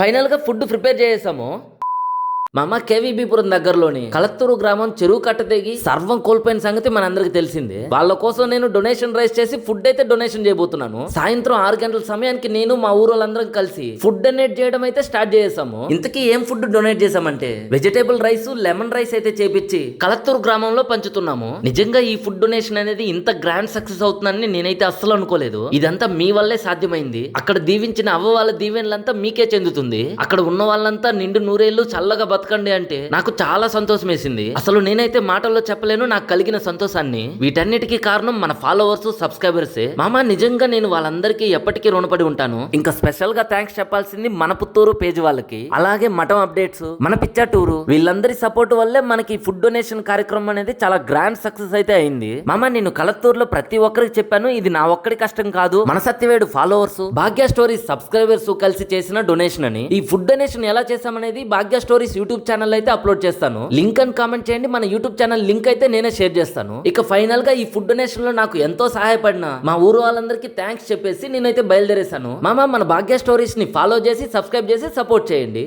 Final గా food prepare చేసాము. మా అమ్మ కేవీబీపురం దగ్గరలోని కలత్తూరు గ్రామం చెరువు కట్ట తెగి సర్వం కోల్పోయిన సంగతి మనందరికి తెలిసిందే. వాళ్ళ కోసం నేను డొనేషన్ రైస్ చేసి ఫుడ్ అయితే డొనేషన్ చేయబోతున్నాను. సాయంత్రం 6 గంటల సమయానికి నేను మా ఊరు వాళ్ళందరం కలిసి ఫుడ్ డొనేట్ చేయడం అయితే స్టార్ట్ చేసాము. ఇంతకీ ఏం ఫుడ్ డొనేట్ చేసామంటే వెజిటేబుల్ రైస్, లెమన్ రైస్ అయితే చేపించి కలత్తూరు గ్రామంలో పంచుతున్నాము. నిజంగా ఈ ఫుడ్ డొనేషన్ అనేది ఇంత గ్రాండ్ సక్సెస్ అవుతుందని నేనైతే అస్సలు అనుకోలేదు. ఇదంతా మీ వల్లే సాధ్యమైంది. అక్కడ దీవించిన అవ్వ వాళ్ళ దీవెనలంతా మీకే చెందుతుంది. అక్కడ ఉన్న వాళ్ళంతా నిండు నూరేళ్లు చల్లగా బతకండి అంటే నాకు చాలా సంతోషం వేసింది. అసలు నేనైతే మాటల్లో చెప్పలేను నాకు కలిగిన సంతోషాన్ని. వీటన్నిటికీ కారణం మన ఫాలోవర్స్, సబ్స్క్రైబర్సే. మామ నిజంగా నేను వాళ్ళందరికీ ఎప్పటికీ రుణపడి ఉంటాను. ఇంకా స్పెషల్ గా థ్యాంక్స్ చెప్పాల్సింది మన పుత్తూరు పేజ్ వాళ్ళకి, అలాగే మఠం అప్డేట్స్, మన పిచ్చా టూరు, వీళ్ళందరి సపోర్ట్ వల్లే మనకి ఫుడ్ డొనేషన్ కార్యక్రమం అనేది చాలా గ్రాండ్ సక్సెస్ అయితే అయింది. మామ నేను కలత్తూరులో ప్రతి ఒక్కరికి చెప్పాను, ఇది నా ఒక్కడి కష్టం కాదు, మన సత్యవేడు ఫాలోవర్స్, భాగ్య స్టోరీస్ సబ్స్క్రైబర్స్ కలిసి చేసిన డొనేషన్ అని. ఈ ఫుడ్ డొనేషన్ ఎలా చేసామనేది భాగ్య స్టోరీస్ యూట్యూబ్ ఛానల్ అయితే అప్లోడ్ చేస్తాను. లింక్ అని కామెంట్ చేయండి. మన యూట్యూబ్ ఛానల్ లింక్ అయితే నేనే షేర్ చేస్తాను. ఇక ఫైనల్ గా ఈ ఫుడ్ డొనేషన్ లో నాకు ఎంతో సహాయపడిన మా ఊరు వాళ్ళందరికీ థ్యాంక్స్ చెప్పేసి నేనైతే బయలుదేరేశాను. మామ మన భాగ్య స్టోరీస్ ని ఫాలో చేసి సబ్స్క్రైబ్ చేసి సపోర్ట్ చేయండి.